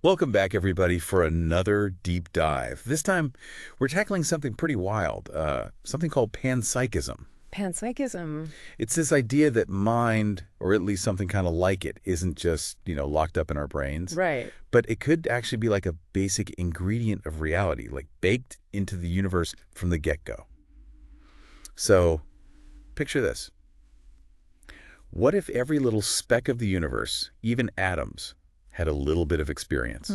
Welcome back, everybody, for another deep dive. This time, we're tackling something pretty wild, something called panpsychism. Panpsychism. It's this idea that mind, or at least something kind of like it, isn't just, locked up in our brains, Right. but it could actually be like a basic ingredient of reality, like baked into the universe from the get-go. So, picture this. What if every little speck of the universe, even atoms, had a little bit of experience?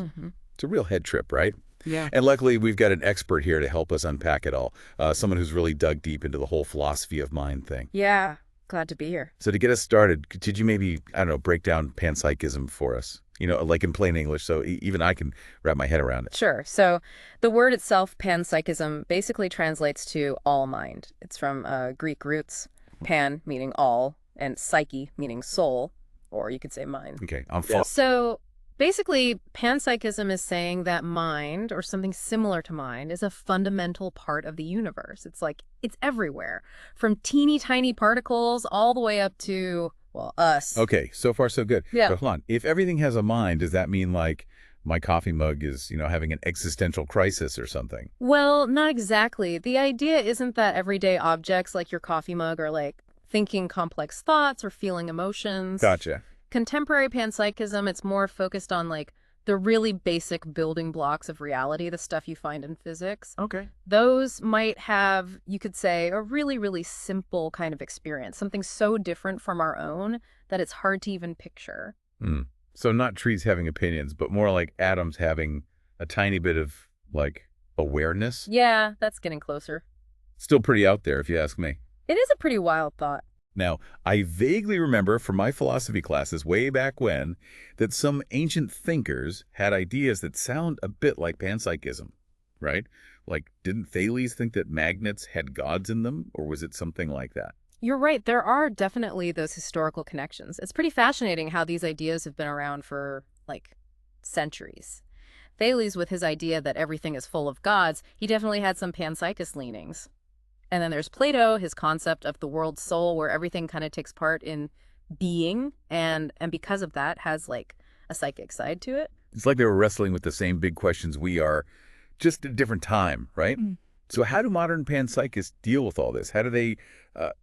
It's a real head trip, right? Yeah. And luckily, we've got an expert here to help us unpack it all, someone who's really dug deep into the whole philosophy of mind thing. Yeah. Glad to be here. So to get us started, could you maybe, I don't know, break down panpsychism for us? Like in plain English, so even I can wrap my head around it. Sure. So the word itself, panpsychism, basically translates to all mind. It's from Greek roots, pan meaning all, and psyche meaning soul, or you could say mind. Okay, I'm following. So basically, panpsychism is saying that mind, or something similar to mind, is a fundamental part of the universe. It's everywhere, from teeny tiny particles all the way up to, well, us. Okay, so far so good. Yeah. But hold on, if everything has a mind, does that mean like my coffee mug is, having an existential crisis or something? Well, not exactly. The idea isn't that everyday objects like your coffee mug are like thinking complex thoughts or feeling emotions. Gotcha. Contemporary panpsychism, it's more focused on like the really basic building blocks of reality, the stuff you find in physics. Okay. Those might have, you could say, a really, really simple kind of experience, something so different from our own that it's hard to even picture. So not trees having opinions, but more like atoms having a tiny bit of, like, awareness? Yeah, that's getting closer. Still pretty out there, if you ask me. It is a pretty wild thought. Now, I vaguely remember from my philosophy classes way back when that some ancient thinkers had ideas that sound a bit like panpsychism, right? Like, didn't Thales think that magnets had gods in them, or was it something like that? You're right. There are definitely those historical connections. It's pretty fascinating how these ideas have been around for, like, centuries. Thales, with his idea that everything is full of gods, he definitely had some panpsychist leanings. And then there's Plato, his concept of the world's soul, where everything kind of takes part in being, and because of that has, like, a psychic side to it. It's like they were wrestling with the same big questions we are, just at a different time, right? So how do modern panpsychists deal with all this? How do they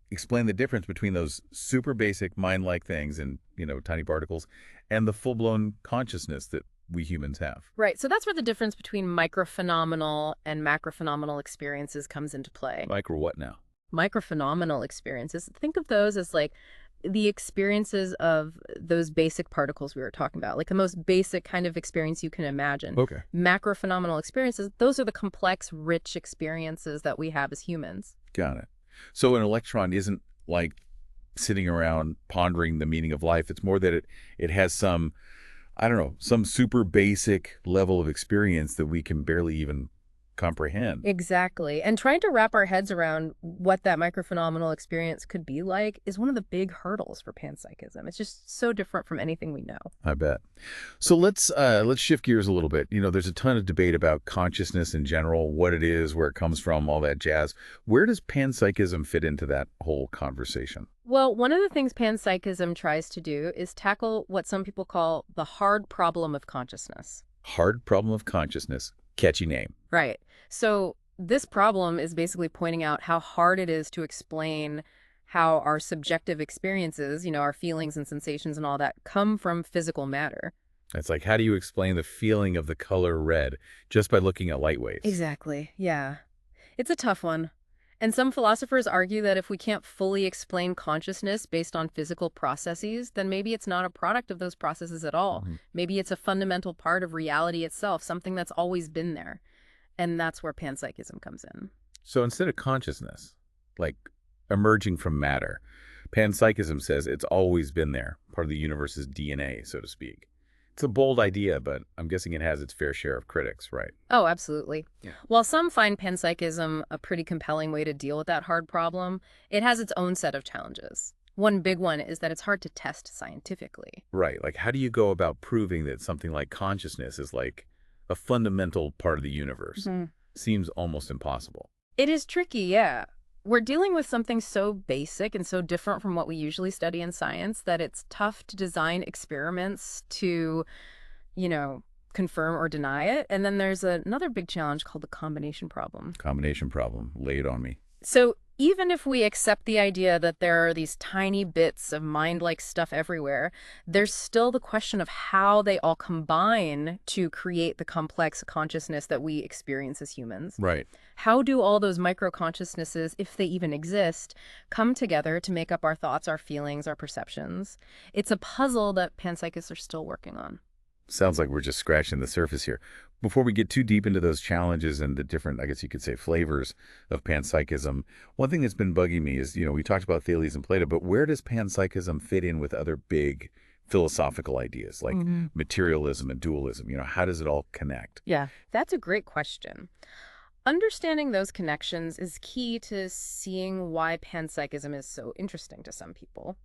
explain the difference between those super basic mind-like things and, tiny particles and the full-blown consciousness that we humans have? Right. So that's where the difference between microphenomenal and macrophenomenal experiences comes into play. Micro what now? Microphenomenal experiences, think of those as like the experiences of those basic particles we were talking about, like the most basic kind of experience you can imagine. Okay. Macrophenomenal experiences, those are the complex, rich experiences that we have as humans. Got it. So an electron isn't like sitting around pondering the meaning of life. It's more that it has some, I don't know, some super basic level of experience that we can barely even comprehend. Exactly. And trying to wrap our heads around what that microphenomenal experience could be like is one of the big hurdles for panpsychism. It's just so different from anything we know. I bet. So let's shift gears a little bit. There's a ton of debate about consciousness in general, what it is, where it comes from, all that jazz. Where does panpsychism fit into that whole conversation? Well, one of the things panpsychism tries to do is tackle what some people call the hard problem of consciousness. Hard problem of consciousness. Catchy name. Right. So this problem is basically pointing out how hard it is to explain how our subjective experiences, our feelings and sensations and all that, come from physical matter. It's like, how do you explain the feeling of the color red just by looking at light waves? Exactly. Yeah. It's a tough one. And some philosophers argue that if we can't fully explain consciousness based on physical processes, then maybe it's not a product of those processes at all. Maybe it's a fundamental part of reality itself, something that's always been there. And that's where panpsychism comes in. So instead of consciousness, like emerging from matter, panpsychism says it's always been there, part of the universe's DNA, so to speak. It's a bold idea, but I'm guessing it has its fair share of critics, right? Oh, absolutely. Yeah. While some find panpsychism a pretty compelling way to deal with that hard problem, it has its own set of challenges. One big one is that it's hard to test scientifically. Right. Like, how do you go about proving that something like consciousness is like a fundamental part of the universe? Seems almost impossible. It is tricky, yeah. We're dealing with something so basic and so different from what we usually study in science that it's tough to design experiments to, confirm or deny it. And then there's another big challenge called the combination problem. Combination problem. Lay it on me. So even if we accept the idea that there are these tiny bits of mind-like stuff everywhere, there's still the question of how they all combine to create the complex consciousness that we experience as humans. Right. How do all those micro-consciousnesses, if they even exist, come together to make up our thoughts, our feelings, our perceptions? It's a puzzle that panpsychists are still working on. Sounds like we're just scratching the surface here. Before we get too deep into those challenges and the different, I guess you could say, flavors of panpsychism, one thing that's been bugging me is, we talked about Thales and Plato, but where does panpsychism fit in with other big philosophical ideas like materialism and dualism? How does it all connect? Yeah, that's a great question. Understanding those connections is key to seeing why panpsychism is so interesting to some people.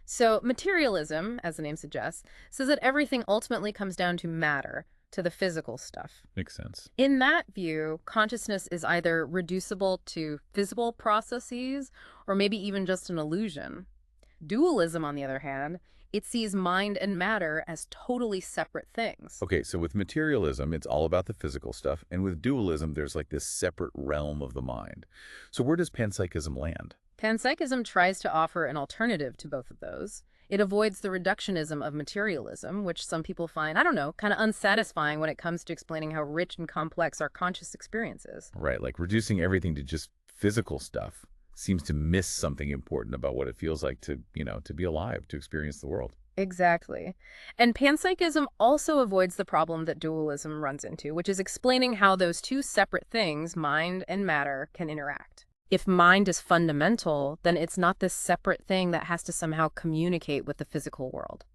So materialism, as the name suggests, says that everything ultimately comes down to matter, to the physical stuff. Makes sense. In that view, consciousness is either reducible to visible processes or maybe even just an illusion. Dualism, on the other hand, it sees mind and matter as totally separate things. Okay, so with materialism, it's all about the physical stuff, and with dualism, there's like this separate realm of the mind. So where does panpsychism land? Panpsychism tries to offer an alternative to both of those. It avoids the reductionism of materialism, which some people find, kind of unsatisfying when it comes to explaining how rich and complex our conscious experience is. Right, like reducing everything to just physical stuff seems to miss something important about what it feels like to be alive, to experience the world. Exactly. And panpsychism also avoids the problem that dualism runs into, which is explaining how those two separate things, mind and matter, can interact. If mind is fundamental, then it's not this separate thing that has to somehow communicate with the physical world.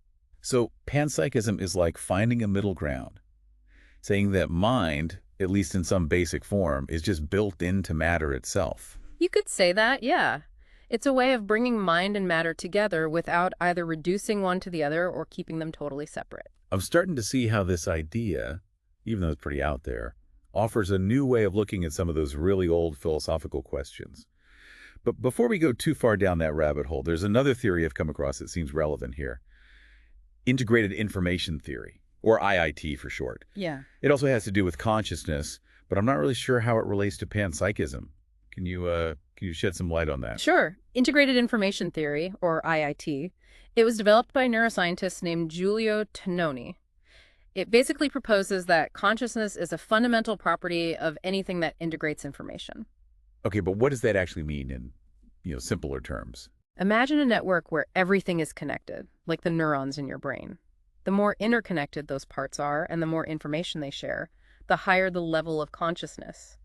So panpsychism is like finding a middle ground, saying that mind, at least in some basic form, is just built into matter itself. You could say that, yeah. It's a way of bringing mind and matter together without either reducing one to the other or keeping them totally separate. I'm starting to see how this idea, even though it's pretty out there, offers a new way of looking at some of those really old philosophical questions. But before we go too far down that rabbit hole, there's another theory I've come across that seems relevant here. Integrated information theory, or IIT for short. Yeah. It also has to do with consciousness, but I'm not really sure how it relates to panpsychism. Can you shed some light on that? Sure. Integrated information theory, or IIT, it was developed by a neuroscientist named Giulio Tononi. It basically proposes that consciousness is a fundamental property of anything that integrates information. Okay, but what does that actually mean in, simpler terms? Imagine a network where everything is connected, like the neurons in your brain. The more interconnected those parts are and the more information they share, the higher the level of consciousness.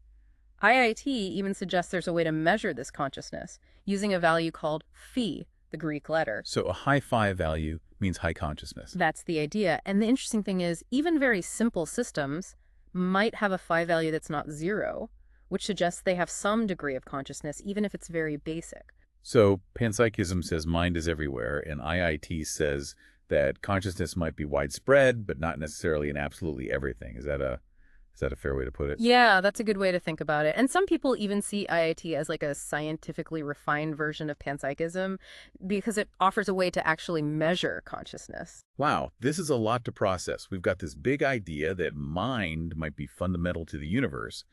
IIT even suggests there's a way to measure this consciousness using a value called phi, the Greek letter. So a high phi value means high consciousness. That's the idea. And the interesting thing is, even very simple systems might have a phi value that's not 0, which suggests they have some degree of consciousness, even if it's very basic. So panpsychism says mind is everywhere, and IIT says that consciousness might be widespread, but not necessarily in absolutely everything. Is that a fair way to put it? Yeah, that's a good way to think about it. And some people even see IIT as like a scientifically refined version of panpsychism because it offers a way to actually measure consciousness. Wow, this is a lot to process. We've got this big idea that mind might be fundamental to the universe.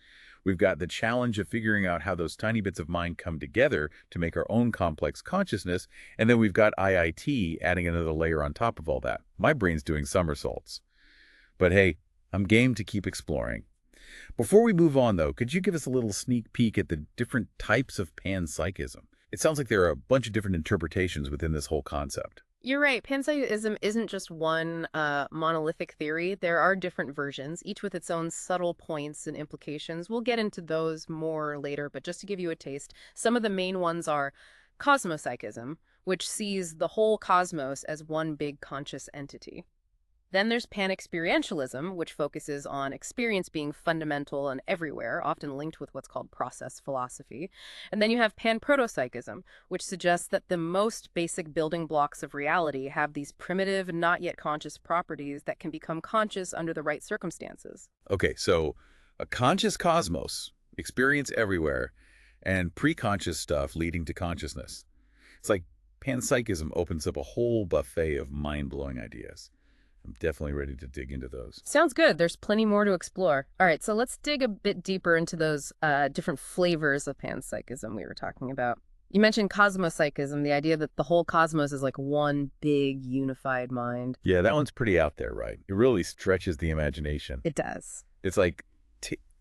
We've got the challenge of figuring out how those tiny bits of mind come together to make our own complex consciousness. And then we've got IIT adding another layer on top of all that. My brain's doing somersaults. But hey, I'm game to keep exploring. Before we move on, though, could you give us a little sneak peek at the different types of panpsychism? It sounds like there are a bunch of different interpretations within this whole concept. You're right. Panpsychism isn't just one monolithic theory. There are different versions, each with its own subtle points and implications. We'll get into those more later, but just to give you a taste, some of the main ones are cosmopsychism, which sees the whole cosmos as one big conscious entity. Then there's panexperientialism, which focuses on experience being fundamental and everywhere, often linked with what's called process philosophy. And then you have panprotopsychism, which suggests that the most basic building blocks of reality have these primitive, not yet conscious properties that can become conscious under the right circumstances. Okay, so a conscious cosmos, experience everywhere, and pre-conscious stuff leading to consciousness. It's like panpsychism opens up a whole buffet of mind-blowing ideas. I'm definitely ready to dig into those. Sounds good. There's plenty more to explore. All right, so let's dig a bit deeper into those different flavors of panpsychism we were talking about. You mentioned cosmopsychism, the idea that the whole cosmos is like one big unified mind. Yeah, that one's pretty out there, right? It really stretches the imagination. It does. It's like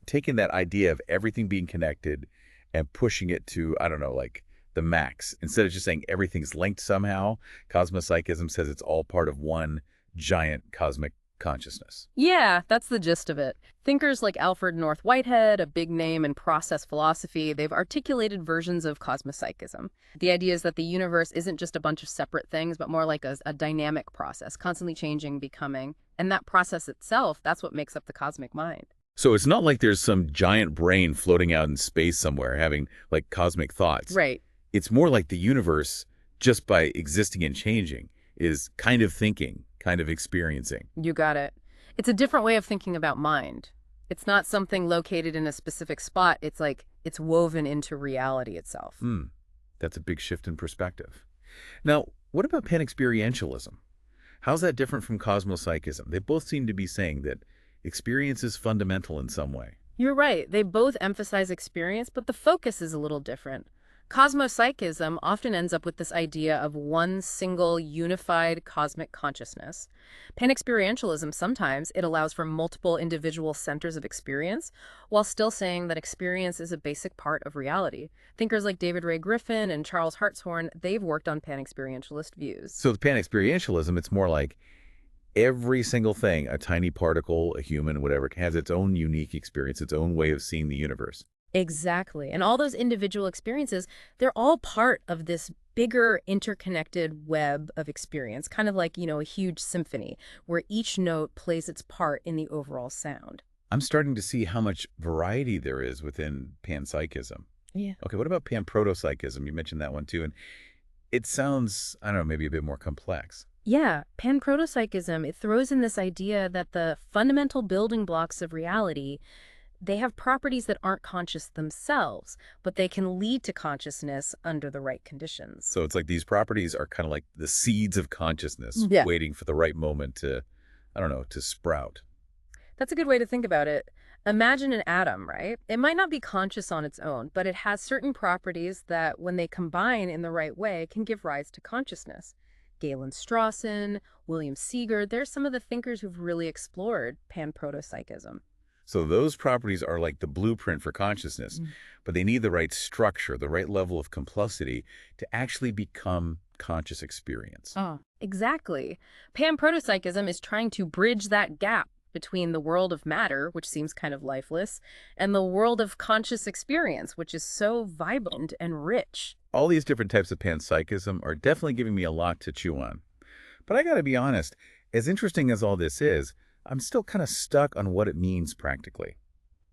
taking that idea of everything being connected and pushing it to, I don't know, like the max. Instead of just saying everything's linked somehow, cosmopsychism says it's all part of one giant cosmic consciousness. Yeah, that's the gist of it. Thinkers like Alfred North Whitehead, a big name in process philosophy, they've articulated versions of cosmopsychism. The idea is that the universe isn't just a bunch of separate things, but more like a dynamic process, constantly changing, becoming. And that process itself, that's what makes up the cosmic mind. So it's not like there's some giant brain floating out in space somewhere having like cosmic thoughts. Right. It's more like the universe, just by existing and changing, is kind of thinking, kind of experiencing. You got it. It's a different way of thinking about mind. It's not something located in a specific spot. It's like it's woven into reality itself. That's a big shift in perspective. Now, what about panexperientialism? How's that different from cosmopsychism? They both seem to be saying that experience is fundamental in some way. You're right. They both emphasize experience, but the focus is a little different. Cosmopsychism often ends up with this idea of one single unified cosmic consciousness. Panexperientialism, sometimes it allows for multiple individual centers of experience, while still saying that experience is a basic part of reality. Thinkers like David Ray Griffin and Charles Hartshorne, they've worked on panexperientialist views. So with panexperientialism, it's more like every single thing, a tiny particle, a human, whatever, has its own unique experience, its own way of seeing the universe. Exactly. And all those individual experiences, they're all part of this bigger interconnected web of experience, kind of like, a huge symphony where each note plays its part in the overall sound. I'm starting to see how much variety there is within panpsychism. Yeah. Okay, what about panprotopsychism? You mentioned that one too, and it sounds, I don't know, maybe a bit more complex. Yeah, panprotopsychism, it throws in this idea that the fundamental building blocks of reality, they have properties that aren't conscious themselves, but they can lead to consciousness under the right conditions. So it's like these properties are kind of like the seeds of consciousness, Yeah. waiting for the right moment to, I don't know, to sprout. That's a good way to think about it. Imagine an atom, right? It might not be conscious on its own, but it has certain properties that, when they combine in the right way, can give rise to consciousness. Galen Strawson, William Seeger, they're some of the thinkers who've really explored panprotopsychism. So those properties are like the blueprint for consciousness, but they need the right structure, the right level of complexity to actually become conscious experience. Exactly. Panprotopsychism is trying to bridge that gap between the world of matter, which seems kind of lifeless, and the world of conscious experience, which is so vibrant and rich. All these different types of panpsychism are definitely giving me a lot to chew on. But I gotta be honest, as interesting as all this is, I'm still kind of stuck on what it means practically.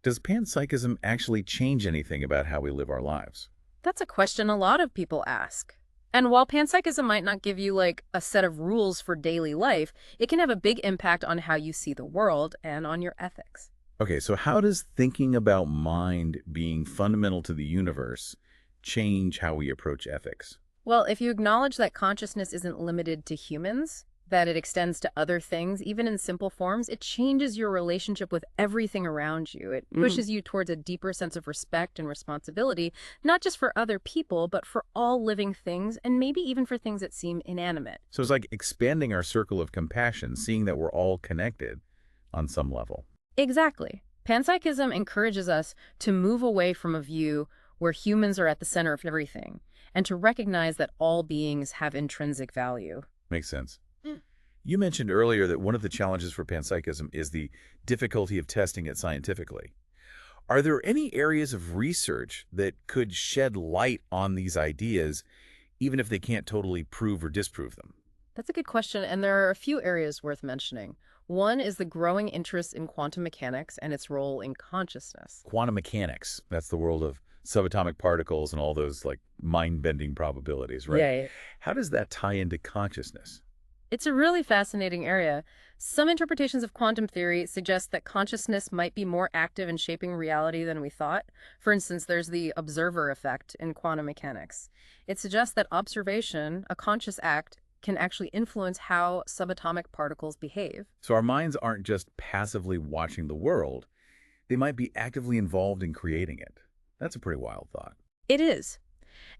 Does panpsychism actually change anything about how we live our lives? That's a question a lot of people ask. And while panpsychism might not give you like a set of rules for daily life, it can have a big impact on how you see the world and on your ethics. Okay, so how does thinking about mind being fundamental to the universe change how we approach ethics? Well, if you acknowledge that consciousness isn't limited to humans, that it extends to other things, even in simple forms, it changes your relationship with everything around you. It pushes you towards a deeper sense of respect and responsibility, not just for other people, but for all living things, and maybe even for things that seem inanimate. So it's like expanding our circle of compassion, seeing that we're all connected on some level. Exactly. Panpsychism encourages us to move away from a view where humans are at the center of everything, and to recognize that all beings have intrinsic value. Makes sense. You mentioned earlier that one of the challenges for panpsychism is the difficulty of testing it scientifically. Are there any areas of research that could shed light on these ideas, even if they can't totally prove or disprove them? That's a good question, and there are a few areas worth mentioning. One is the growing interest in quantum mechanics and its role in consciousness. Quantum mechanics, that's the world of subatomic particles and all those like mind-bending probabilities, right? Yeah. How does that tie into consciousness? It's a really fascinating area. Some interpretations of quantum theory suggest that consciousness might be more active in shaping reality than we thought. For instance, there's the observer effect in quantum mechanics. It suggests that observation, a conscious act, can actually influence how subatomic particles behave. So our minds aren't just passively watching the world. They might be actively involved in creating it. That's a pretty wild thought. It is.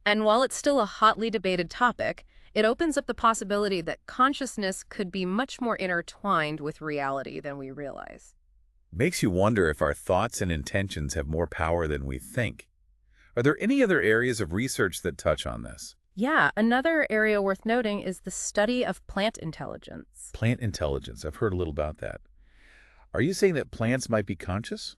And while it's still a hotly debated topic, it opens up the possibility that consciousness could be much more intertwined with reality than we realize. Makes you wonder if our thoughts and intentions have more power than we think. Are there any other areas of research that touch on this? Yeah, another area worth noting is the study of plant intelligence. Plant intelligence. I've heard a little about that. Are you saying that plants might be conscious?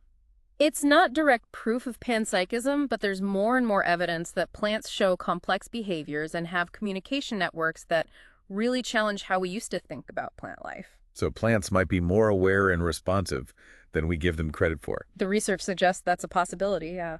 It's not direct proof of panpsychism, but there's more and more evidence that plants show complex behaviors and have communication networks that really challenge how we used to think about plant life. So plants might be more aware and responsive than we give them credit for. The research suggests that's a possibility, yeah.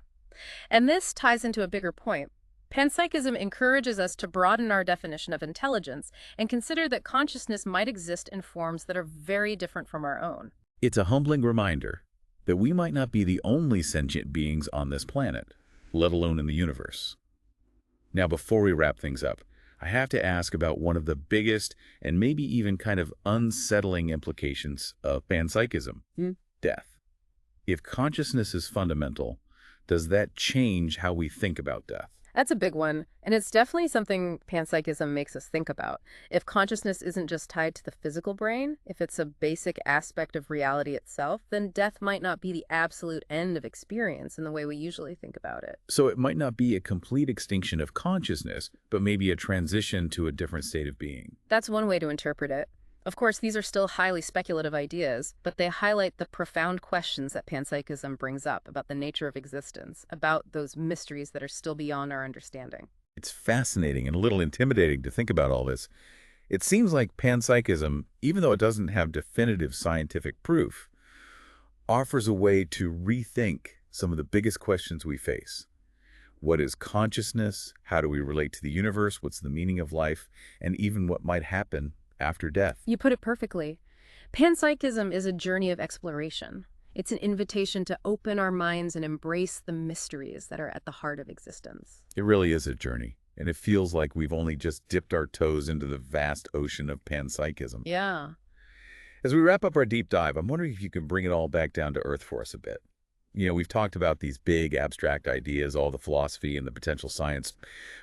And this ties into a bigger point. Panpsychism encourages us to broaden our definition of intelligence and consider that consciousness might exist in forms that are very different from our own. It's a humbling reminder that we might not be the only sentient beings on this planet, let alone in the universe. Now, before we wrap things up, I have to ask about one of the biggest and maybe even kind of unsettling implications of panpsychism, death. If consciousness is fundamental, does that change how we think about death? That's a big one, and it's definitely something panpsychism makes us think about. If consciousness isn't just tied to the physical brain, if it's a basic aspect of reality itself, then death might not be the absolute end of experience in the way we usually think about it. So it might not be a complete extinction of consciousness, but maybe a transition to a different state of being. That's one way to interpret it. Of course, these are still highly speculative ideas, but they highlight the profound questions that panpsychism brings up about the nature of existence, about those mysteries that are still beyond our understanding. It's fascinating and a little intimidating to think about all this. It seems like panpsychism, even though it doesn't have definitive scientific proof, offers a way to rethink some of the biggest questions we face. What is consciousness? How do we relate to the universe? What's the meaning of life? And even what might happen after death? You put it perfectly. Panpsychism is a journey of exploration. It's an invitation to open our minds and embrace the mysteries that are at the heart of existence. It really is a journey, and it feels like we've only just dipped our toes into the vast ocean of panpsychism. Yeah. As we wrap up our deep dive, I'm wondering if you can bring it all back down to earth for us a bit. We've talked about these big abstract ideas, all the philosophy and the potential science.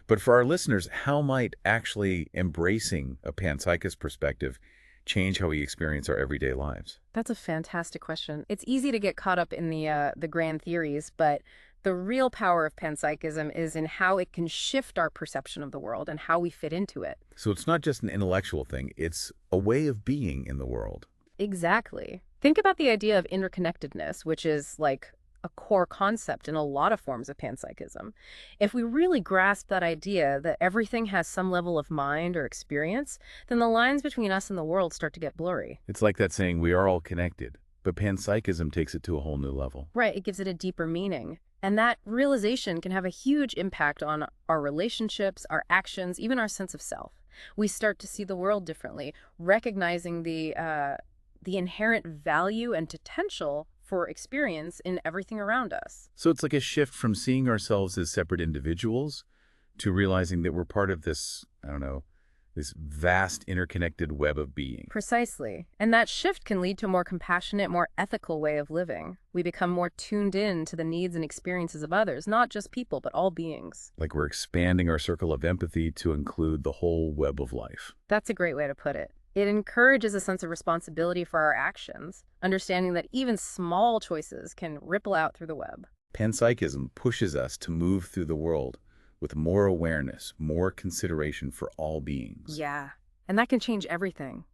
But for our listeners, how might actually embracing a panpsychist perspective change how we experience our everyday lives? That's a fantastic question. It's easy to get caught up in the grand theories, but the real power of panpsychism is in how it can shift our perception of the world and how we fit into it. So it's not just an intellectual thing, it's a way of being in the world. Exactly. Think about the idea of interconnectedness, which is like a core concept in a lot of forms of panpsychism. If we really grasp that idea that everything has some level of mind or experience, then the lines between us and the world start to get blurry. It's like that saying, we are all connected, but panpsychism takes it to a whole new level. Right, it gives it a deeper meaning. And that realization can have a huge impact on our relationships, our actions, even our sense of self. We start to see the world differently, recognizing the inherent value and potential for experience in everything around us. So it's like a shift from seeing ourselves as separate individuals to realizing that we're part of this, this vast interconnected web of being. Precisely. And that shift can lead to a more compassionate, more ethical way of living. We become more tuned in to the needs and experiences of others, not just people, but all beings. Like we're expanding our circle of empathy to include the whole web of life. That's a great way to put it. It encourages a sense of responsibility for our actions, understanding that even small choices can ripple out through the web. Panpsychism pushes us to move through the world with more awareness, more consideration for all beings. Yeah, and that can change everything.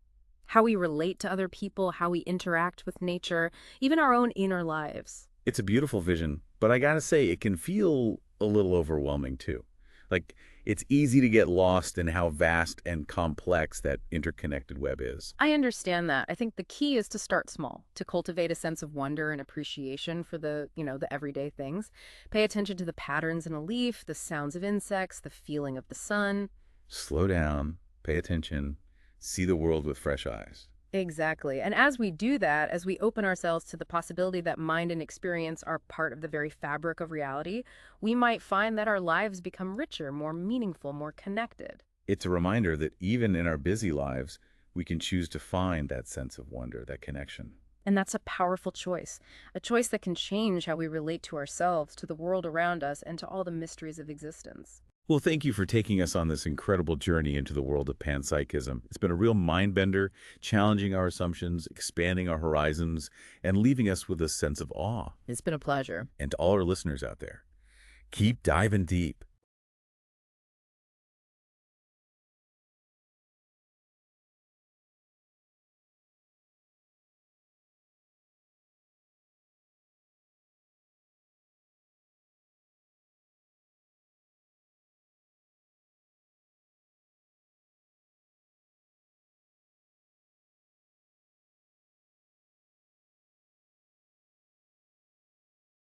How we relate to other people, how we interact with nature, even our own inner lives. It's a beautiful vision, but I gotta say, it can feel a little overwhelming too. Like, it's easy to get lost in how vast and complex that interconnected web is. I understand that. I think the key is to start small, to cultivate a sense of wonder and appreciation for the everyday things. Pay attention to the patterns in a leaf, the sounds of insects, the feeling of the sun. Slow down, pay attention, see the world with fresh eyes. Exactly. And as we do that, as we open ourselves to the possibility that mind and experience are part of the very fabric of reality, we might find that our lives become richer, more meaningful, more connected. It's a reminder that even in our busy lives, we can choose to find that sense of wonder, that connection. And that's a powerful choice, a choice that can change how we relate to ourselves, to the world around us, and to all the mysteries of existence. Well, thank you for taking us on this incredible journey into the world of panpsychism. It's been a real mind-bender, challenging our assumptions, expanding our horizons, and leaving us with a sense of awe. It's been a pleasure. And to all our listeners out there, keep diving deep.